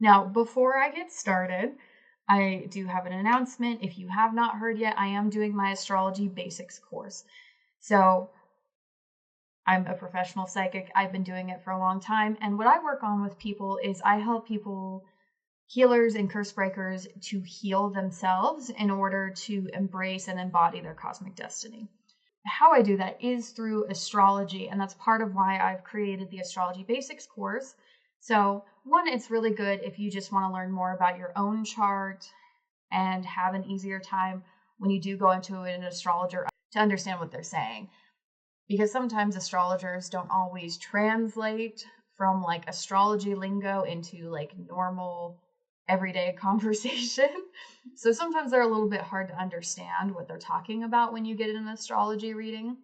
Now, before I get started, I do have an announcement. If you have not heard yet, I am doing my Astrology Basics course. So I'm a professional psychic. I've been doing it for a long time. And what I work on with people is I help people, healers and curse breakers, to heal themselves in order to embrace and embody their cosmic destiny. How I do that is through astrology, and that's part of why I've created the Astrology Basics course. So one, it's really good if you just want to learn more about your own chart and have an easier time when you do go into an astrologer to understand what they're saying. Because sometimes astrologers don't always translate from like astrology lingo into like normal everyday conversation. So sometimes they're a little bit hard to understand what they're talking about when you get an astrology reading.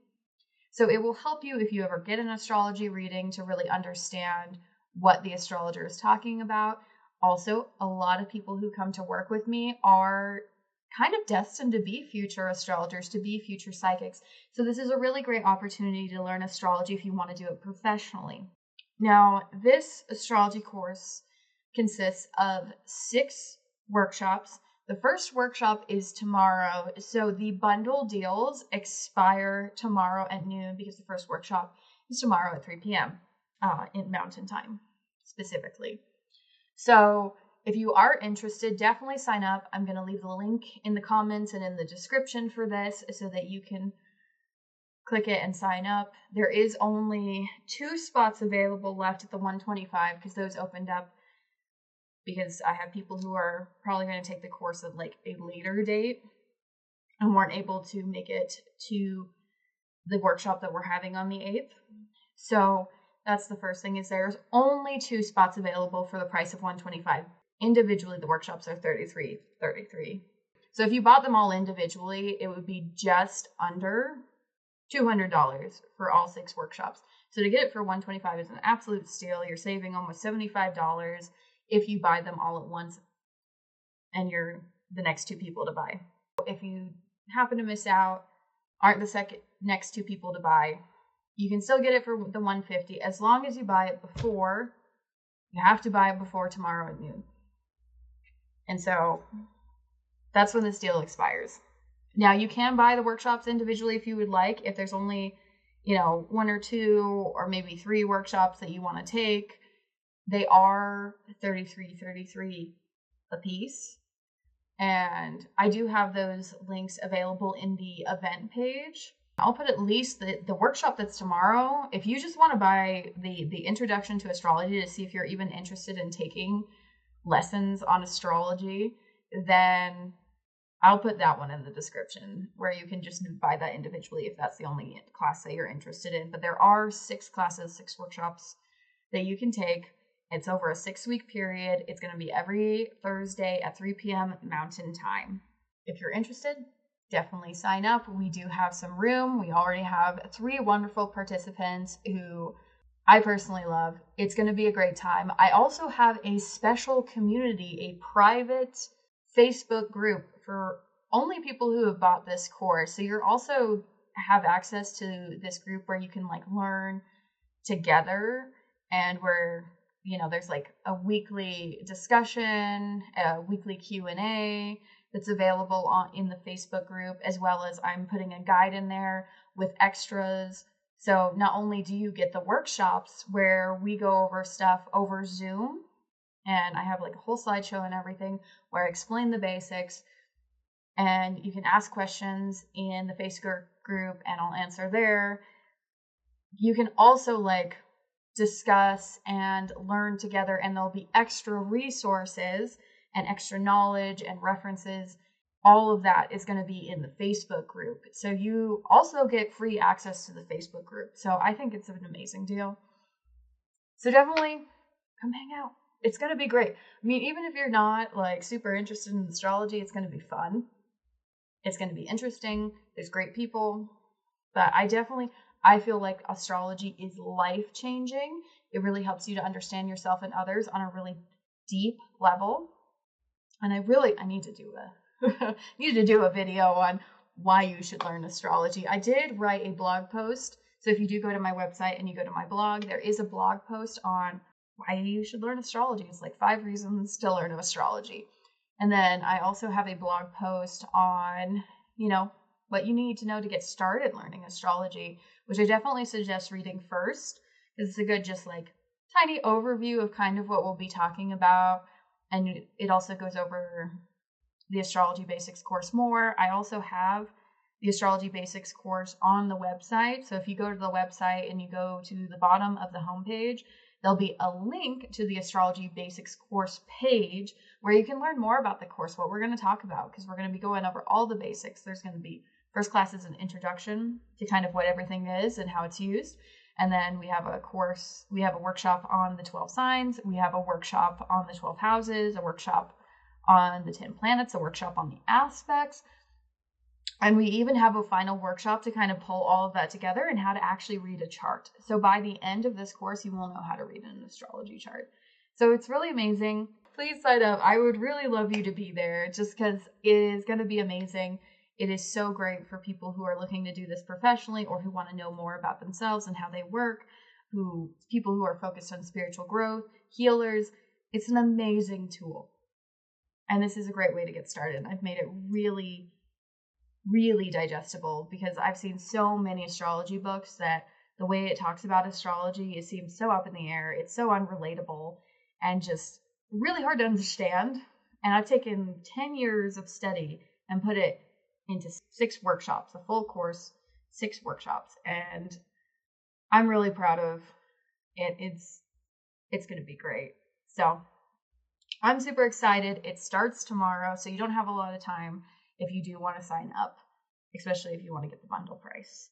So it will help you if you ever get an astrology reading to really understand what the astrologer is talking about. Also, a lot of people who come to work with me are kind of destined to be future astrologers, to be future psychics. So this is a really great opportunity to learn astrology if you want to do it professionally. Now, this astrology course consists of 6 workshops. The first workshop is tomorrow. So the bundle deals expire tomorrow at noon because the first workshop is tomorrow at 3 p.m. In Mountain Time specifically. So if you are interested, definitely sign up. I'm going to leave the link in the comments and in the description for this so that you can click it and sign up. There is only 2 spots available left at the 125 because those opened up because I have people who are probably going to take the course at like a later date and weren't able to make it to the workshop that we're having on the 8th. So that's the first thing, is there's only 2 spots available for the price of $125. Individually, the workshops are $33. So if you bought them all individually, it would be just under $200 for all 6 workshops. So to get it for $125 is an absolute steal. You're saving almost $75 if you buy them all at once and you're the next 2 people to buy. If you happen to miss out, aren't the next 2 people to buy, you can still get it for the $150 as long as you buy it before. You have to buy it before tomorrow at noon. And so that's when this deal expires. Now, you can buy the workshops individually if you would like. If there's only, 1 or 2 or maybe 3 workshops that you want to take, they are $33 a piece. And I do have those links available in the event page. I'll put at least the workshop that's tomorrow. If you just want to buy the introduction to astrology to see if you're even interested in taking lessons on astrology, then I'll put that one in the description where you can just buy that individually if that's the only class that you're interested in. But there are 6 classes, 6 workshops that you can take. It's over a 6-week period. It's going to be every Thursday at 3 p.m. Mountain Time. If you're interested, definitely sign up. We do have some room. We already have 3 wonderful participants who I personally love. It's going to be a great time. I also have a special community, a private Facebook group for only people who have bought this course. So you're also have access to this group where you can like learn together, and where there's like a weekly discussion, a weekly Q&A that's available in the Facebook group, as well as I'm putting a guide in there with extras. So not only do you get the workshops where we go over stuff over Zoom, and I have like a whole slideshow and everything where I explain the basics, and you can ask questions in the Facebook group and I'll answer there. You can also like discuss and learn together, and there'll be extra resources and extra knowledge and references. All of that is going to be in the Facebook group. So you also get free access to the Facebook group. So I think it's an amazing deal. So definitely come hang out. It's going to be great. I mean, even if you're not like super interested in astrology, it's going to be fun. It's going to be interesting. There's great people. But I feel like astrology is life-changing. It really helps you to understand yourself and others on a really deep level. And I need to do a video on why you should learn astrology. I did write a blog post. So if you do go to my website and you go to my blog, there is a blog post on why you should learn astrology. It's like 5 reasons to learn astrology. And then I also have a blog post on, what you need to know to get started learning astrology, which I definitely suggest reading first, because it's a good just like tiny overview of kind of what we'll be talking about. And it also goes over the Astrology Basics course more. I also have the Astrology Basics course on the website. So if you go to the website and you go to the bottom of the homepage, there'll be a link to the Astrology Basics course page where you can learn more about the course, what we're going to talk about, because we're going to be going over all the basics. There's going to be first class is an introduction to kind of what everything is and how it's used. And then we have a workshop on the 12 signs. We have a workshop on the 12 houses, a workshop on the 10 planets, a workshop on the aspects. And we even have a final workshop to kind of pull all of that together and how to actually read a chart. So by the end of this course, you will know how to read an astrology chart. So it's really amazing. Please sign up. I would really love you to be there just because it is going to be amazing. It is so great for people who are looking to do this professionally or who want to know more about themselves and how they work, people who are focused on spiritual growth, healers. It's an amazing tool. And this is a great way to get started. I've made it really, really digestible because I've seen so many astrology books that the way it talks about astrology, it seems so up in the air. It's so unrelatable and just really hard to understand. And I've taken 10 years of study and put it into 6 workshops, a full course, 6 workshops. And I'm really proud of it. It's going to be great. So I'm super excited. It starts tomorrow, so you don't have a lot of time if you do want to sign up, especially if you want to get the bundle price.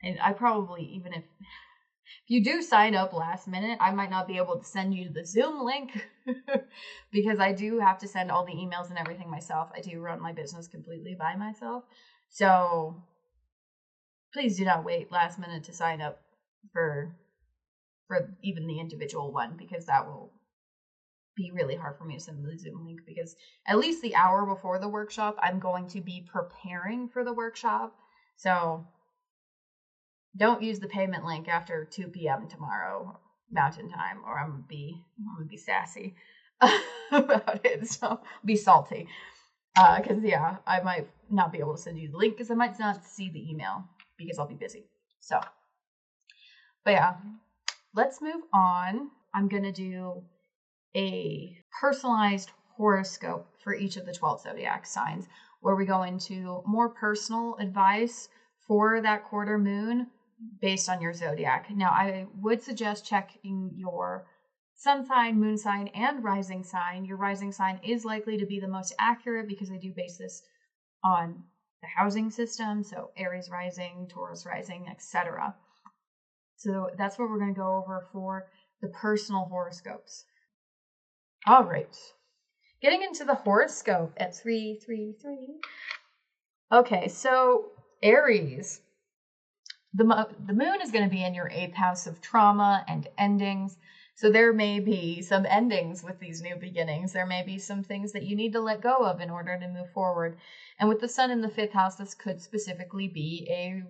And I probably, even if you do sign up last minute, I might not be able to send you the Zoom link because I do have to send all the emails and everything myself. I do run my business completely by myself. So please do not wait last minute to sign up for even the individual one, because that will be really hard for me to send the Zoom link, because at least the hour before the workshop, I'm going to be preparing for the workshop. So don't use the payment link after 2 p.m. tomorrow Mountain Time, or I'm gonna be sassy about it. So be salty, because I might not be able to send you the link because I might not see the email because I'll be busy. So, but yeah, let's move on. I'm gonna do a personalized horoscope for each of the 12 zodiac signs, where we go into more personal advice for that quarter moon based on your zodiac. Now, I would suggest checking your sun sign, moon sign, and rising sign. Your rising sign is likely to be the most accurate because I do base this on the housing system, so Aries rising, Taurus rising, etc. So that's what we're going to go over for the personal horoscopes. All right, getting into the horoscope at 333. Okay, so Aries, the moon is going to be in your 8th house of trauma and endings. So there may be some endings with these new beginnings. There may be some things that you need to let go of in order to move forward. And with the sun in the 5th house, this could specifically be a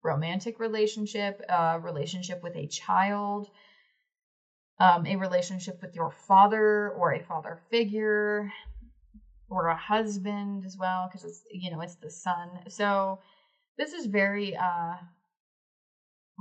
romantic relationship, a relationship with a child, a relationship with your father or a father figure, or a husband as well, because it's the sun. So this is very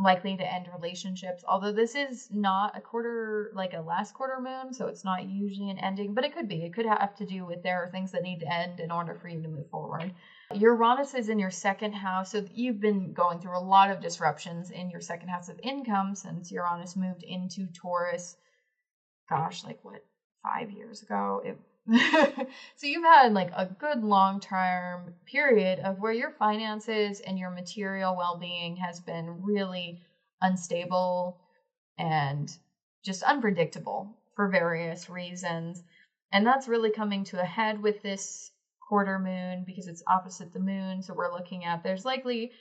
likely to end relationships, although this is not a quarter, like a last quarter moon, so it's not usually an ending, but it could be. It could have to do with there are things that need to end in order for you to move forward. Uranus is in your 2nd house, so you've been going through a lot of disruptions in your 2nd house of income since Uranus moved into Taurus. Gosh, 5 years ago? So you've had a good long-term period of where your finances and your material well-being has been really unstable and just unpredictable for various reasons. And that's really coming to a head with this quarter moon because it's opposite the moon. So we're looking at there's likely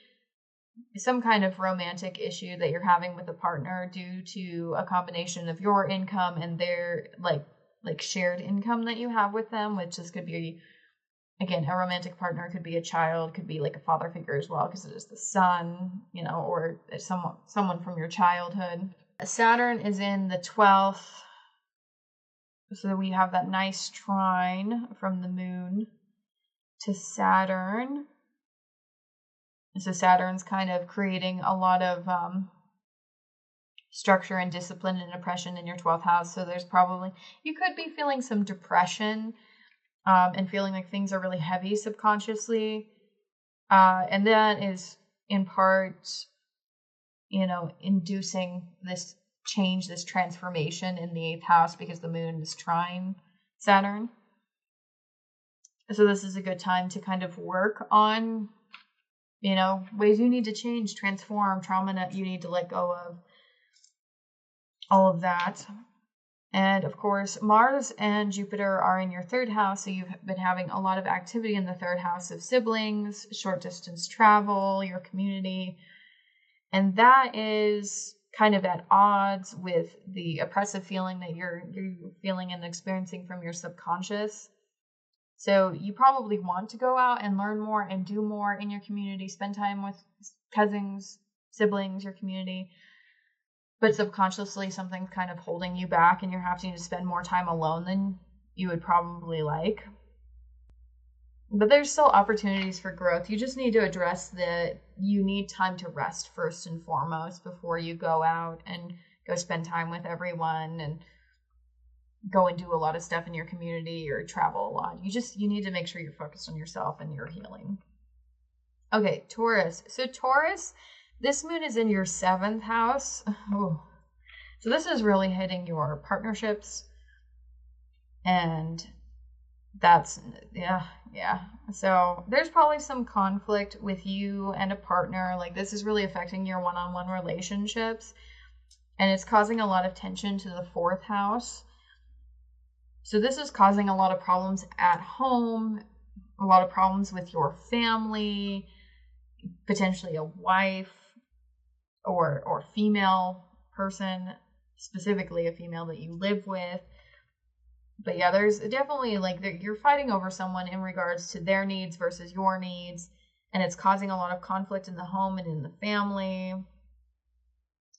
some kind of romantic issue that you're having with a partner due to a combination of your income and their shared income that you have with them, which this could be, again, a romantic partner, could be a child, could be a father figure as well, because it is the sun, or someone from your childhood. Saturn is in the 12th So we have that nice trine from the moon to Saturn. So Saturn's kind of creating a lot of structure and discipline and oppression in your 12th house. So there's probably, you could be feeling some depression and feeling like things are really heavy subconsciously. And that is in part, inducing this change, this transformation in the 8th house because the moon is trine Saturn. So this is a good time to kind of work on, ways you need to change, transform, trauma that you need to let go of, all of that. And of course, Mars and Jupiter are in your 3rd house. So you've been having a lot of activity in the 3rd house of siblings, short distance travel, your community. And that is kind of at odds with the oppressive feeling that you're feeling and experiencing from your subconscious. So you probably want to go out and learn more and do more in your community, spend time with cousins, siblings, your community. But subconsciously, something's kind of holding you back and you're having to spend more time alone than you would probably like. But there's still opportunities for growth. You just need to address that you need time to rest first and foremost before you go out and go spend time with everyone and go and do a lot of stuff in your community or travel a lot. You need to make sure you're focused on yourself and your healing. Okay, Taurus. So Taurus, this moon is in your 7th house. Oh. So this is really hitting your partnerships. And that's, yeah. So there's probably some conflict with you and a partner. Like this is really affecting your one-on-one relationships. And it's causing a lot of tension to the 4th house. So this is causing a lot of problems at home, a lot of problems with your family, potentially a wife or female person, specifically a female that you live with. But yeah, there's definitely you're fighting over someone in regards to their needs versus your needs. And it's causing a lot of conflict in the home and in the family.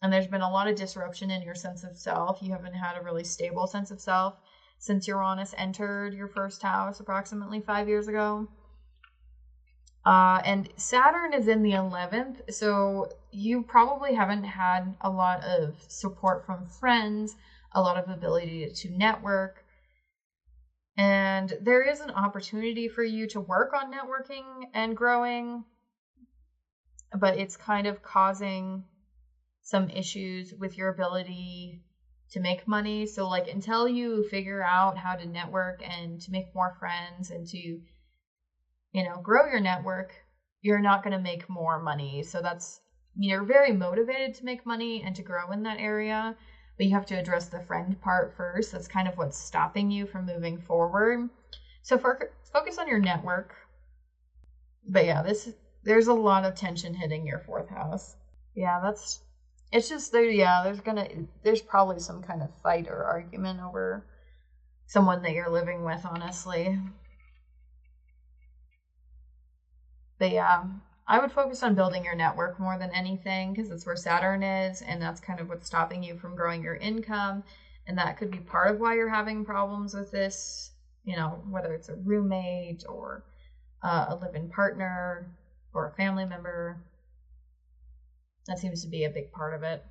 And there's been a lot of disruption in your sense of self. You haven't had a really stable sense of self since Uranus entered your 1st house approximately 5 years ago. And Saturn is in the 11th, so you probably haven't had a lot of support from friends, a lot of ability to network. And there is an opportunity for you to work on networking and growing, but it's kind of causing some issues with your ability to make money. So until you figure out how to network and to make more friends and to, grow your network, you're not going to make more money. So you're very motivated to make money and to grow in that area, but you have to address the friend part first. That's kind of what's stopping you from moving forward. So focus on your network. But yeah, there's a lot of tension hitting your 4th house. Yeah, it's just there's probably some kind of fight or argument over someone that you're living with, honestly. But yeah, I would focus on building your network more than anything because that's where Saturn is, and that's kind of what's stopping you from growing your income. And that could be part of why you're having problems with this, whether it's a roommate or a live-in partner or a family member. That seems to be a big part of it.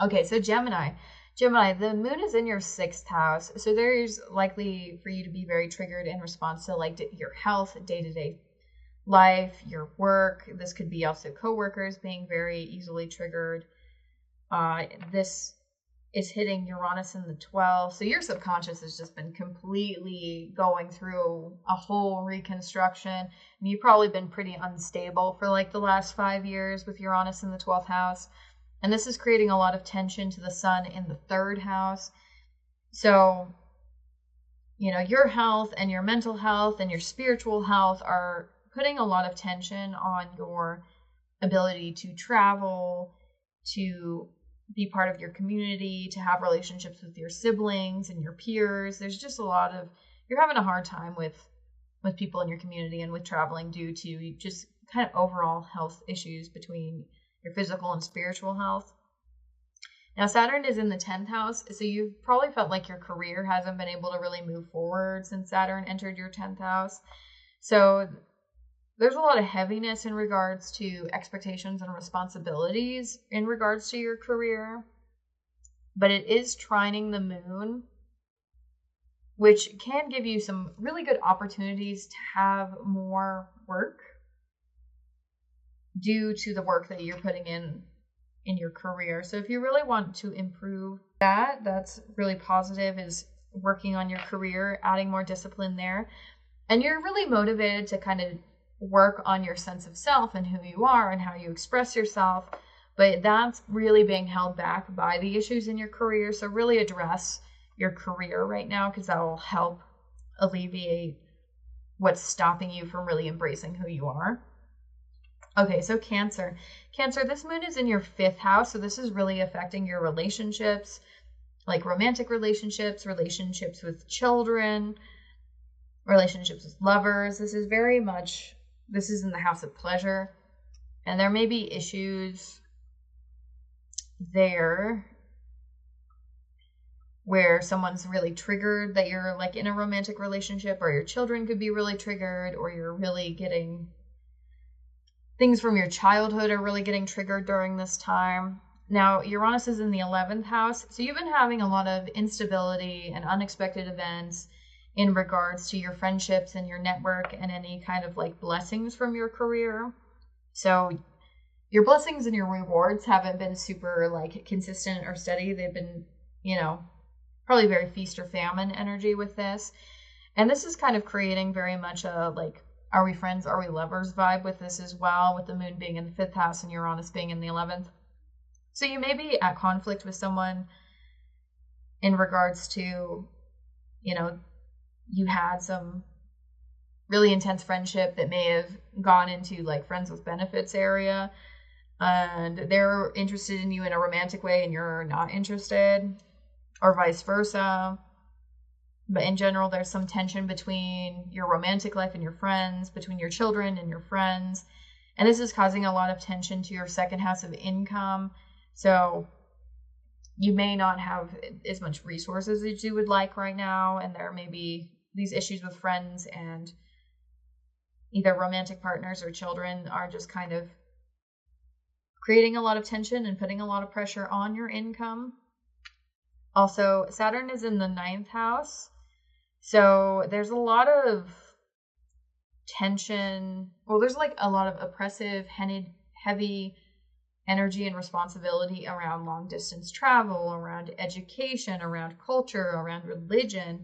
Okay, so Gemini. Gemini, the moon is in your 6th house. So there's likely for you to be very triggered in response to your health, day-to-day life, your work. This could be also coworkers being very easily triggered. This is hitting Uranus in the 12th. So your subconscious has just been completely going through a whole reconstruction. And you've probably been pretty unstable for the last 5 years with Uranus in the 12th house. And this is creating a lot of tension to the sun in the 3rd house. So, your health and your mental health and your spiritual health are putting a lot of tension on your ability to travel, to be part of your community, to have relationships with your siblings and your peers. There's just you're having a hard time with people in your community and with traveling due to just kind of overall health issues between your physical and spiritual health. Now, Saturn is in the 10th house, so you've probably felt like your career hasn't been able to really move forward since Saturn entered your 10th house. So there's a lot of heaviness in regards to expectations and responsibilities in regards to your career. But it is trining the moon, which can give you some really good opportunities to have more work due to the work that you're putting in your career. So if you really want to improve that, that's really positive, is working on your career, adding more discipline there. And you're really motivated to kind of work on your sense of self and who you are and how you express yourself. But that's really being held back by the issues in your career. So really address your career right now, because that will help alleviate what's stopping you from really embracing who you are. Okay, so Cancer. Cancer, this moon is in your 5th house, so this is really affecting your relationships, like romantic relationships, relationships with children, relationships with lovers. This is in the house of pleasure, and there may be issues there where someone's really triggered that you're like in a romantic relationship, or your children could be really triggered, or you're really getting things from your childhood are really getting triggered during this time. Now, Uranus is in the 11th house, so you've been having a lot of instability and unexpected events in regards to your friendships and your network and any kind of like blessings from your career. So your blessings and your rewards haven't been super like consistent or steady. They've been, probably very feast or famine energy with this. And this is kind of creating very much a like, are we friends, are we lovers vibe with this as well, with the moon being in the 5th house and Uranus being in the 11th. So you may be at conflict with someone in regards to, you had some really intense friendship that may have gone into like friends with benefits area, and they're interested in you in a romantic way and you're not interested, or vice versa. But in general, there's some tension between your romantic life and your friends, between your children and your friends. And this is causing a lot of tension to your 2nd house of income. So you may not have as much resources as you would like right now. And there may be these issues with friends, and either romantic partners or children are just kind of creating a lot of tension and putting a lot of pressure on your income. Also, Saturn is in the 9th house. So there's a lot of tension. Well, there's like a lot of oppressive, heavy energy and responsibility around long distance travel, around education, around culture, around religion.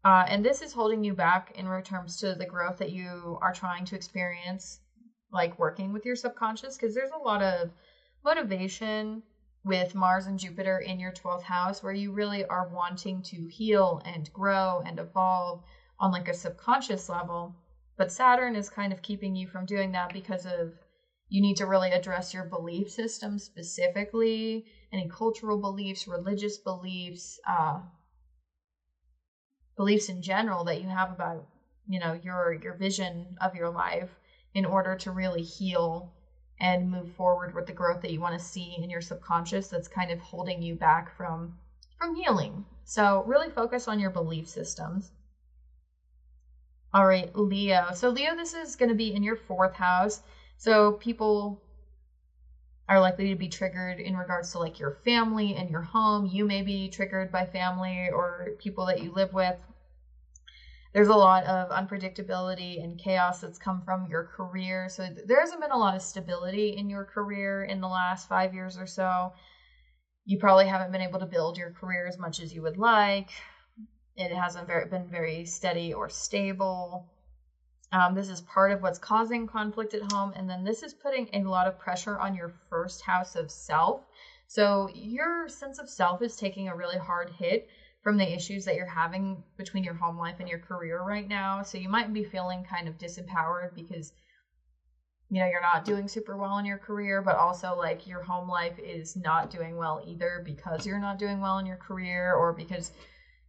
And this is holding you back in terms to the growth that you are trying to experience, like working with your subconscious, because there's a lot of motivation with Mars and Jupiter in your 12th house, where you really are wanting to heal and grow and evolve on like a subconscious level. But Saturn is kind of keeping you from doing that because of you need to really address your belief system specifically, any cultural beliefs, religious beliefs, beliefs in general that you have about, your vision of your life, in order to really heal and move forward with the growth that you want to see in your subconscious that's kind of holding you back from healing. So really focus on your belief systems. All right, Leo. So Leo, this is going to be in your 4th house. So people are likely to be triggered in regards to like your family and your home. You may be triggered by family or people that you live with. There's a lot of unpredictability and chaos that's come from your career. So there hasn't been a lot of stability in your career in the last 5 years or so. You probably haven't been able to build your career as much as you would like. It hasn't been very steady or stable. This is part of what's causing conflict at home. And then this is putting a lot of pressure on your 1st house of self. So your sense of self is taking a really hard hit from the issues that you're having between your home life and your career right now. So you might be feeling kind of disempowered because, you're not doing super well in your career, but also like your home life is not doing well either because you're not doing well in your career, or because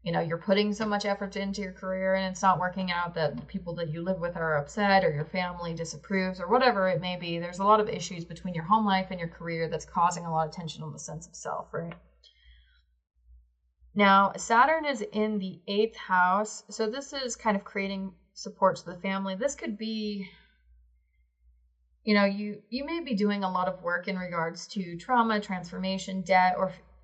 you're putting so much effort into your career and it's not working out, that the people that you live with are upset, or your family disapproves, or whatever it may be. There's a lot of issues between your home life and your career that's causing a lot of tension on the sense of self, right? Now, Saturn is in the 8th house. So this is kind of creating support to the family. This could be, you may be doing a lot of work in regards to trauma, transformation, debt,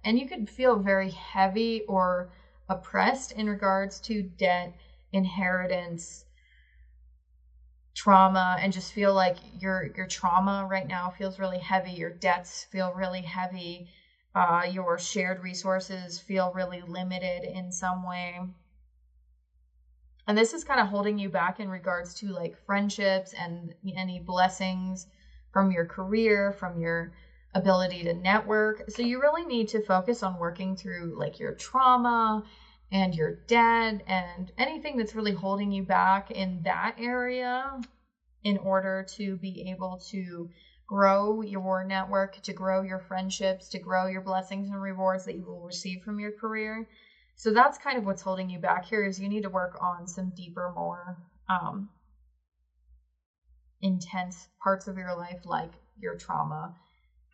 and you could feel very heavy or oppressed in regards to debt, inheritance, trauma, and just feel like your trauma right now feels really heavy. Your debts feel really heavy. Your shared resources feel really limited in some way. And this is kind of holding you back in regards to like friendships and any blessings from your career, from your ability to network. So you really need to focus on working through like your trauma and your debt and anything that's really holding you back in that area in order to be able to grow your network, to grow your friendships, to grow your blessings and rewards that you will receive from your career. So that's kind of what's holding you back here, is you need to work on some deeper, more intense parts of your life, like your trauma,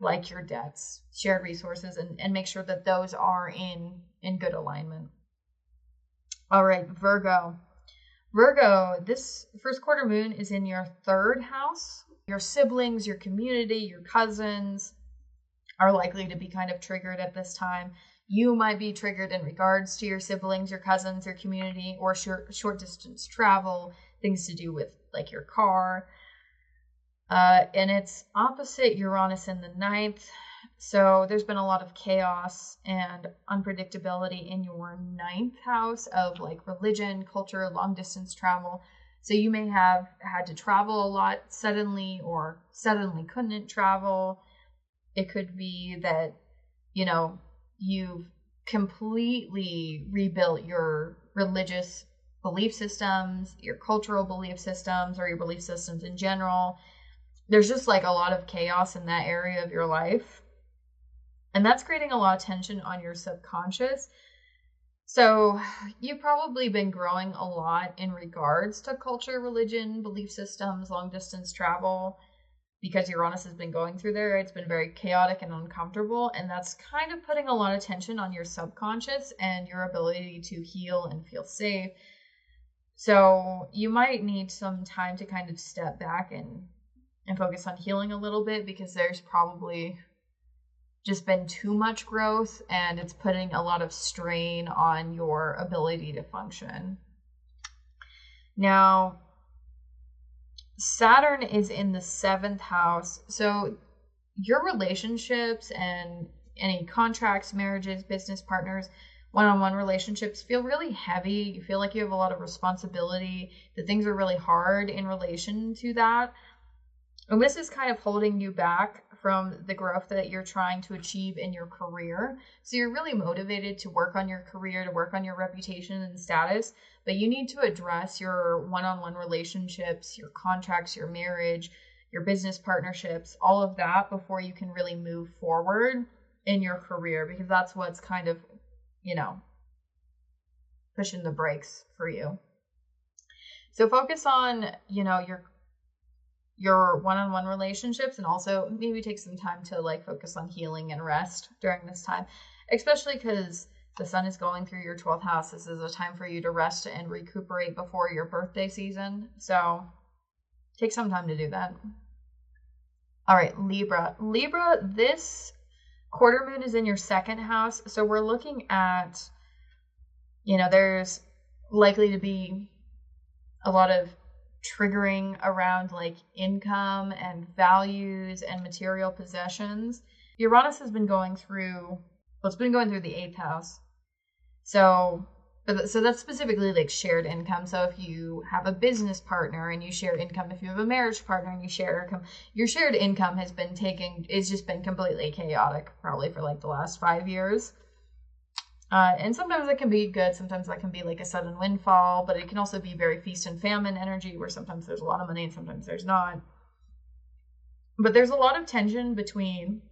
like your debts, shared resources, and make sure that those are in good alignment. All right, Virgo. Virgo, this first quarter moon is in your 3rd house. Your siblings, your community, your cousins are likely to be kind of triggered at this time. You might be triggered in regards to your siblings, your cousins, your community, or short distance travel, things to do with like your car. And it's opposite Uranus in the 9th. So there's been a lot of chaos and unpredictability in your 9th house of like religion, culture, long distance travel. So you may have had to travel a lot suddenly, or suddenly couldn't travel. It could be that, you've completely rebuilt your religious belief systems, your cultural belief systems, or your belief systems in general. There's just like a lot of chaos in that area of your life. And that's creating a lot of tension on your subconscious. So you've probably been growing a lot in regards to culture, religion, belief systems, long distance travel, because Uranus has been going through there. It's been very chaotic and uncomfortable. And that's kind of putting a lot of tension on your subconscious and your ability to heal and feel safe. So you might need some time to kind of step back and focus on healing a little bit, because there's probably just been too much growth and it's putting a lot of strain on your ability to function. Now, Saturn is in the 7th house. So your relationships and any contracts, marriages, business partners, one-on-one relationships feel really heavy. You feel like you have a lot of responsibility, that things are really hard in relation to that. And this is kind of holding you back from the growth that you're trying to achieve in your career. So you're really motivated to work on your career, to work on your reputation and status, but you need to address your one-on-one relationships, your contracts, your marriage, your business partnerships, all of that before you can really move forward in your career, because that's what's kind of, pushing the brakes for you. So focus on, your one-on-one relationships, and also maybe take some time to like focus on healing and rest during this time, especially because the sun is going through your 12th house. This is a time for you to rest and recuperate before your birthday season. So take some time to do that. All right, Libra. Libra, this quarter moon is in your 2nd house. So we're looking at, there's likely to be a lot of triggering around like income and values and material possessions. Uranus has been going through, it's been going through the 8th house. So that's specifically like shared income. So if you have a business partner and you share income, if you have a marriage partner and you share income, your shared income it's just been completely chaotic, probably for like the last 5 years. And sometimes it can be good. Sometimes that can be like a sudden windfall, but it can also be very feast and famine energy, where sometimes there's a lot of money and sometimes there's not. But there's a lot of tension between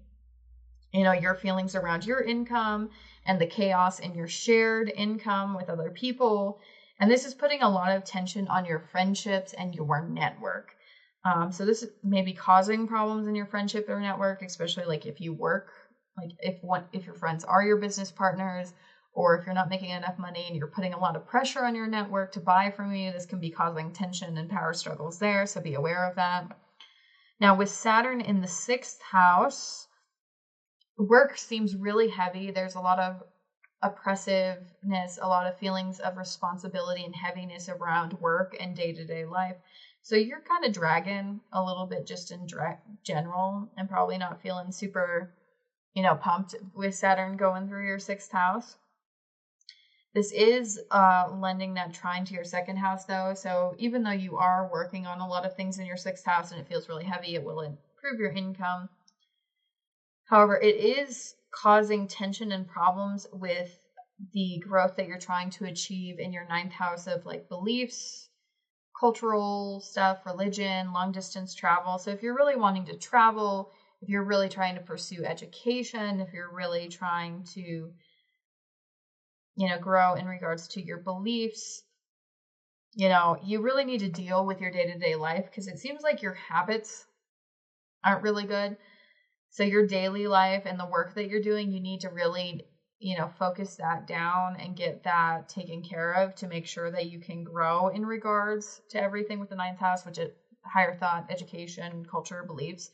your feelings around your income and the chaos in your shared income with other people. And this is putting a lot of tension on your friendships and your network. So this may be causing problems in your friendship or network, especially like if you work, like if your friends are your business partners, or if you're not making enough money and you're putting a lot of pressure on your network to buy from you, this can be causing tension and power struggles there. So be aware of that. Now with Saturn in the 6th house, work seems really heavy. There's a lot of oppressiveness, a lot of feelings of responsibility and heaviness around work and day-to-day life. So you're kind of dragging a little bit just in general, and probably not feeling super, pumped with Saturn going through your 6th house. This is lending that trine to your 2nd house, though. So even though you are working on a lot of things in your 6th house and it feels really heavy, it will improve your income. However, it is causing tension and problems with the growth that you're trying to achieve in your 9th house of like beliefs, cultural stuff, religion, long distance travel. So if you're really wanting to travel, if you're really trying to pursue education, if you're really trying to, grow in regards to your beliefs, you really need to deal with your day-to-day life, because it seems like your habits aren't really good. So your daily life and the work that you're doing, you need to really, focus that down and get that taken care of to make sure that you can grow in regards to everything with the 9th house, which is higher thought, education, culture, beliefs.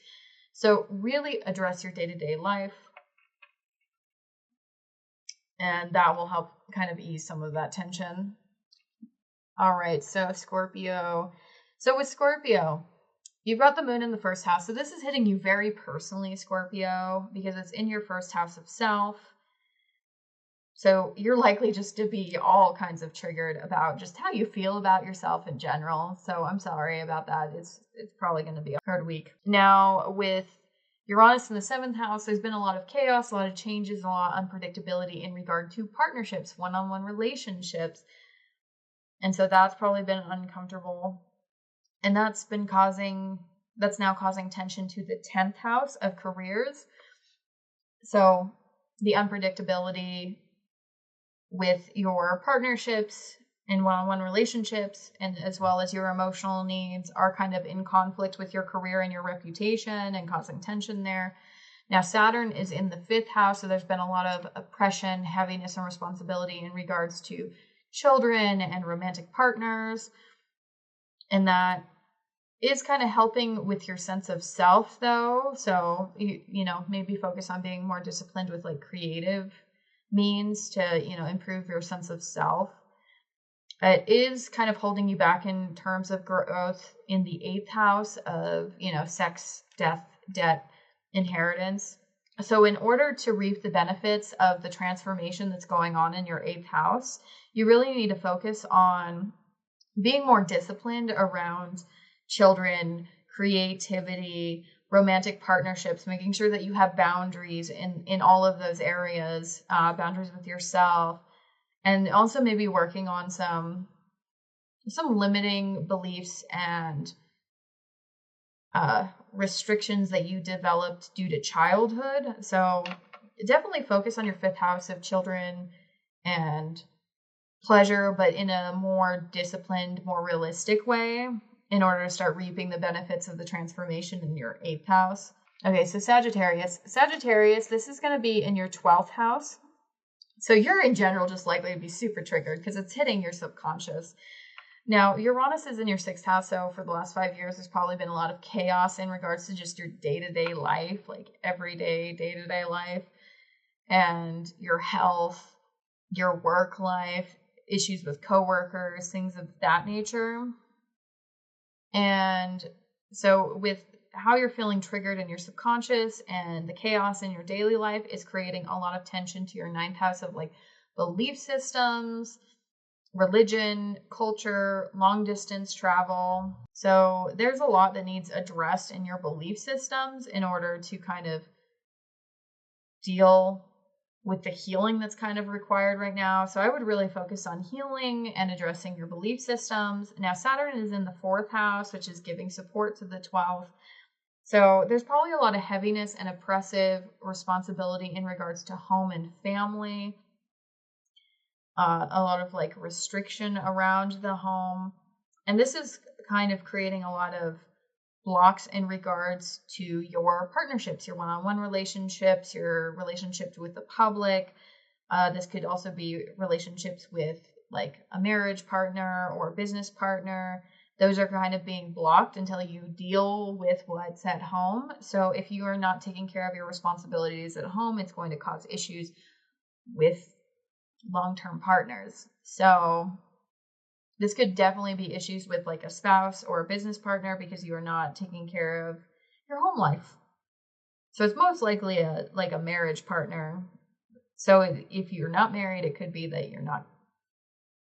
So really address your day-to-day life, and that will help kind of ease some of that tension. All right, so Scorpio. So with Scorpio, you've got the moon in the 1st house. So this is hitting you very personally, Scorpio, because it's in your 1st house of self. So you're likely just to be all kinds of triggered about just how you feel about yourself in general. So I'm sorry about that. It's probably going to be a hard week. Now with Uranus in the 7th house, there's been a lot of chaos, a lot of changes, a lot of unpredictability in regard to partnerships, one-on-one relationships. And so that's probably been uncomfortable. And that's now causing tension to the 10th house of careers. So the unpredictability with your partnerships and one-on-one relationships, and as well as your emotional needs, are kind of in conflict with your career and your reputation and causing tension there. Now, Saturn is in the 5th house, so there's been a lot of oppression, heaviness, and responsibility in regards to children and romantic partners. And that is kind of helping with your sense of self, though. So, maybe focus on being more disciplined with like creative means to, improve your sense of self. It is kind of holding you back in terms of growth in the 8th house of, sex, death, debt, inheritance. So in order to reap the benefits of the transformation that's going on in your 8th house, you really need to focus on being more disciplined around children, creativity, romantic partnerships, making sure that you have boundaries in all of those areas, boundaries with yourself, and also maybe working on some limiting beliefs and restrictions that you developed due to childhood. So definitely focus on your 5th house of children and pleasure, but in a more disciplined, more realistic way, in order to start reaping the benefits of the transformation in your 8th house. Okay, so Sagittarius. Sagittarius, this is going to be in your 12th house. So you're in general just likely to be super triggered because it's hitting your subconscious. Now, Uranus is in your 6th house, so for the last 5 years, there's probably been a lot of chaos in regards to just your day-to-day life, like everyday, day-to-day life, and your health, your work life, issues with coworkers, things of that nature. And so with how you're feeling triggered in your subconscious and the chaos in your daily life is creating a lot of tension to your 9th house of like belief systems, religion, culture, long distance travel. So there's a lot that needs addressed in your belief systems in order to kind of deal with the healing that's kind of required right now. So I would really focus on healing and addressing your belief systems. Now, Saturn is in the 4th house, which is giving support to the 12th. So there's probably a lot of heaviness and oppressive responsibility in regards to home and family. A lot of like restriction around the home. And this is kind of creating a lot of blocks in regards to your partnerships, your one-on-one relationships, your relationships with the public. This could also be relationships with like a marriage partner or a business partner. Those are kind of being blocked until you deal with what's at home. So if you are not taking care of your responsibilities at home, it's going to cause issues with long-term partners. So this could definitely be issues with like a spouse or a business partner because you are not taking care of your home life. So it's most likely a marriage partner. So if you're not married, it could be that you're not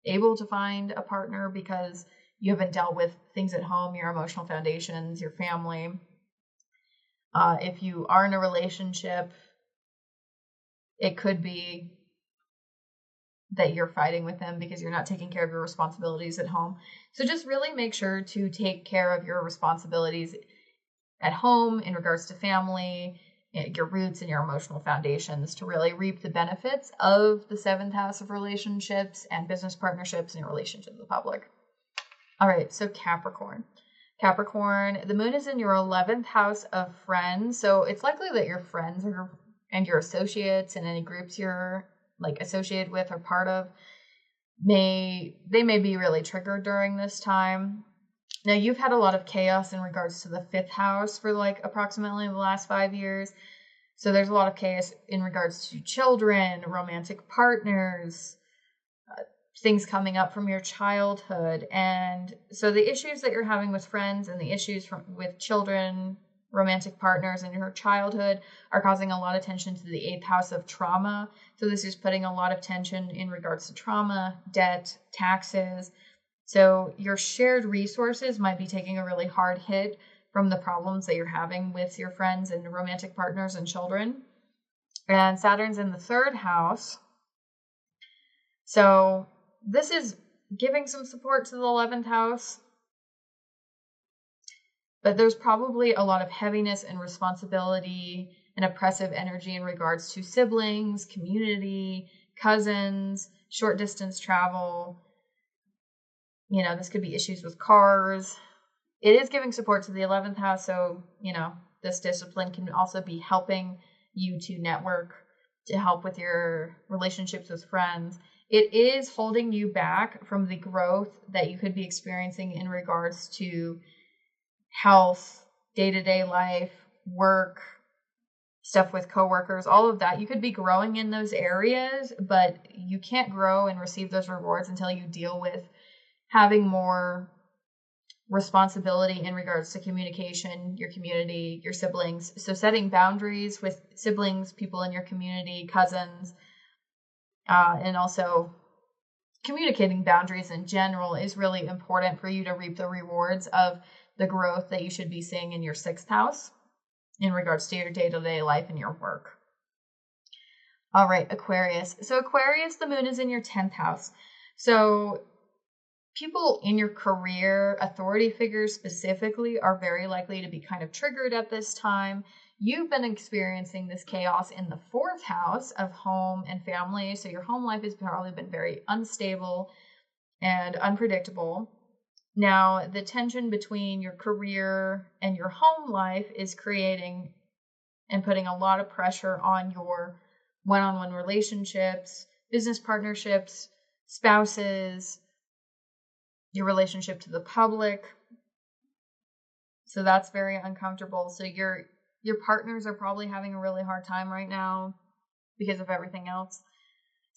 able to find a partner because you haven't dealt with things at home, your emotional foundations, your family. If you are in a relationship, it could be that you're fighting with them because you're not taking care of your responsibilities at home. So just really make sure to take care of your responsibilities at home in regards to family, your roots and your emotional foundations to really reap the benefits of the 7th house of relationships and business partnerships and your relationship to the public. All right, so Capricorn. Capricorn, the moon is in your 11th house of friends. So it's likely that your friends and your associates and any groups you're like associated with or part of may be really triggered during this time. Now you've had a lot of chaos in regards to the 5th house for like approximately the last 5 years. So there's a lot of chaos in regards to children, romantic partners, things coming up from your childhood. And so the issues that you're having with friends and the issues with children, romantic partners in your childhood are causing a lot of tension to the 8th house of trauma. So this is putting a lot of tension in regards to trauma, debt, taxes. So your shared resources might be taking a really hard hit from the problems that you're having with your friends and romantic partners and children. And Saturn's in the 3rd house. So this is giving some support to the 11th house. But there's probably a lot of heaviness and responsibility and oppressive energy in regards to siblings, community, cousins, short distance travel. You know, this could be issues with cars. It is giving support to the 11th house. So, you know, this discipline can also be helping you to network, to help with your relationships with friends. It is holding you back from the growth that you could be experiencing in regards to health, day-to-day life, work, stuff with coworkers, all of that. You could be growing in those areas, but you can't grow and receive those rewards until you deal with having more responsibility in regards to communication, your community, your siblings. So setting boundaries with siblings, people in your community, cousins, and also communicating boundaries in general is really important for you to reap the rewards of the growth that you should be seeing in your 6th house in regards to your day-to-day life and your work. All right, Aquarius. So Aquarius, the moon is in your 10th house. So people in your career, authority figures specifically, are very likely to be kind of triggered at this time. You've been experiencing this chaos in the 4th house of home and family. So your home life has probably been very unstable and unpredictable. Now, the tension between your career and your home life is creating and putting a lot of pressure on your one-on-one relationships, business partnerships, spouses, your relationship to the public. So that's very uncomfortable. So your partners are probably having a really hard time right now because of everything else.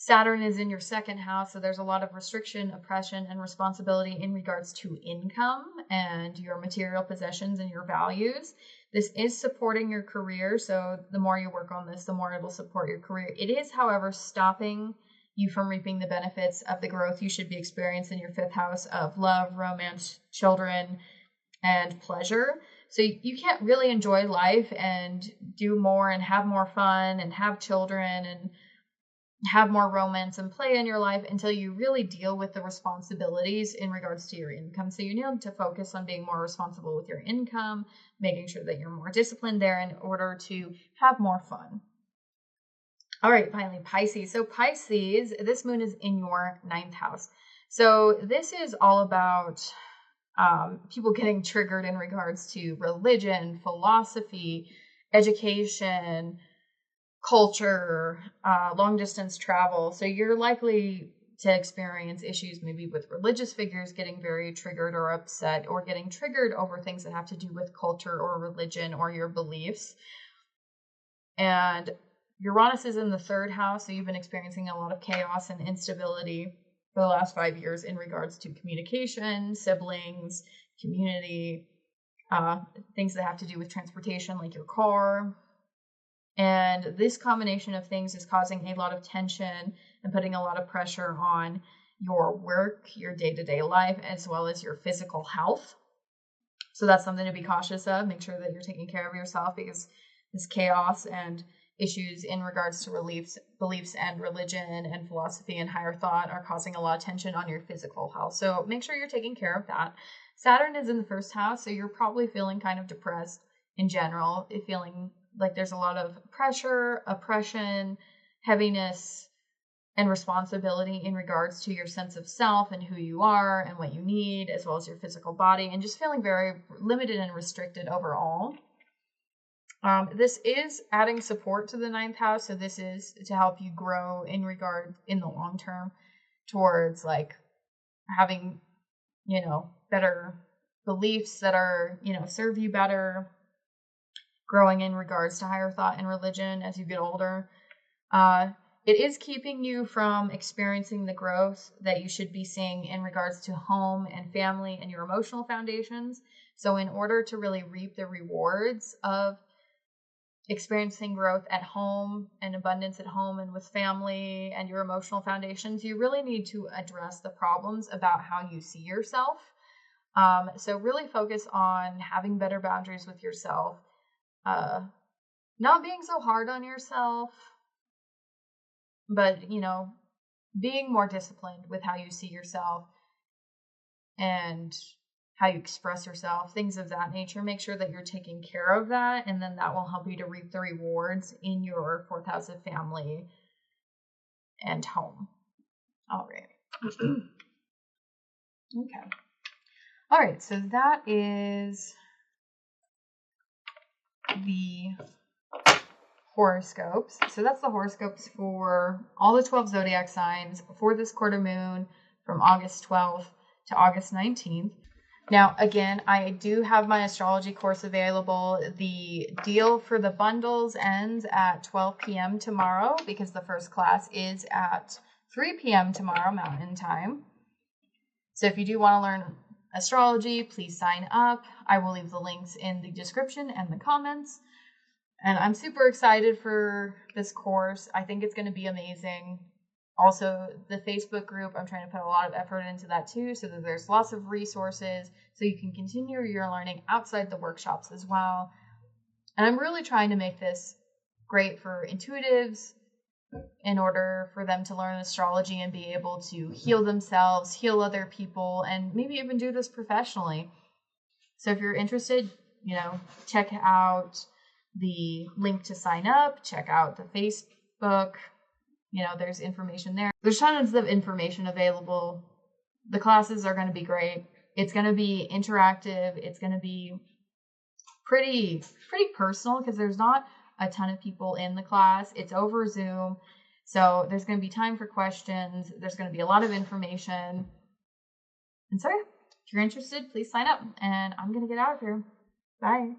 Saturn is in your 2nd house, so there's a lot of restriction, oppression, and responsibility in regards to income and your material possessions and your values. This is supporting your career, so the more you work on this, the more it will support your career. It is, however, stopping you from reaping the benefits of the growth you should be experiencing in your 5th house of love, romance, children, and pleasure. So you can't really enjoy life and do more and have more fun and have children and have more romance and play in your life until you really deal with the responsibilities in regards to your income. So you need to focus on being more responsible with your income, making sure that you're more disciplined there in order to have more fun. All right, finally, Pisces. So Pisces, this moon is in your 9th house. So this is all about people getting triggered in regards to religion, philosophy, education, culture, long distance travel. So you're likely to experience issues maybe with religious figures getting very triggered or upset, or getting triggered over things that have to do with culture or religion or your beliefs. And Uranus is in the 3rd house, so you've been experiencing a lot of chaos and instability for the last 5 years in regards to communication, siblings, community, things that have to do with transportation like your car. And this combination of things is causing a lot of tension and putting a lot of pressure on your work, your day-to-day life, as well as your physical health. So that's something to be cautious of. Make sure that you're taking care of yourself, because this chaos and issues in regards to beliefs and religion and philosophy and higher thought are causing a lot of tension on your physical health. So make sure you're taking care of that. Saturn is in the 1st house, so you're probably feeling kind of depressed in general, feeling like there's a lot of pressure, oppression, heaviness, and responsibility in regards to your sense of self and who you are and what you need, as well as your physical body, and just feeling very limited and restricted overall. This is adding support to the 9th house, so this is to help you grow in the long term towards like having, better beliefs that are, serve you better, growing in regards to higher thought and religion as you get older. It is keeping you from experiencing the growth that you should be seeing in regards to home and family and your emotional foundations. So in order to really reap the rewards of experiencing growth at home and abundance at home and with family and your emotional foundations, you really need to address the problems about how you see yourself. So really focus on having better boundaries with yourself, not being so hard on yourself, but, being more disciplined with how you see yourself and how you express yourself, things of that nature. Make sure that you're taking care of that, and then that will help you to reap the rewards in your 4th house of family and home. All right. Okay. All right, so that is the horoscopes. So that's the horoscopes for all the 12 zodiac signs for this quarter moon from August 12th to August 19th. Now, again, I do have my astrology course available. The deal for the bundles ends at 12 p.m. tomorrow, because the first class is at 3 p.m. tomorrow Mountain Time. So if you do want to learn astrology, please sign up. I will leave the links in the description and the comments. And I'm super excited for this course. I think it's going to be amazing. Also, the Facebook group, I'm trying to put a lot of effort into that too, so that there's lots of resources so you can continue your learning outside the workshops as well. And I'm really trying to make this great for intuitives in order for them to learn astrology and be able to heal themselves, heal other people, and maybe even do this professionally. So if you're interested, check out the link to sign up, check out the Facebook. There's information there. There's tons of information available. The classes are going to be great. It's going to be interactive. It's going to be pretty personal, because there's not a ton of people in the class. It's over Zoom. So there's going to be time for questions. There's going to be a lot of information. And so, if you're interested, please sign up. And I'm going to get out of here. Bye.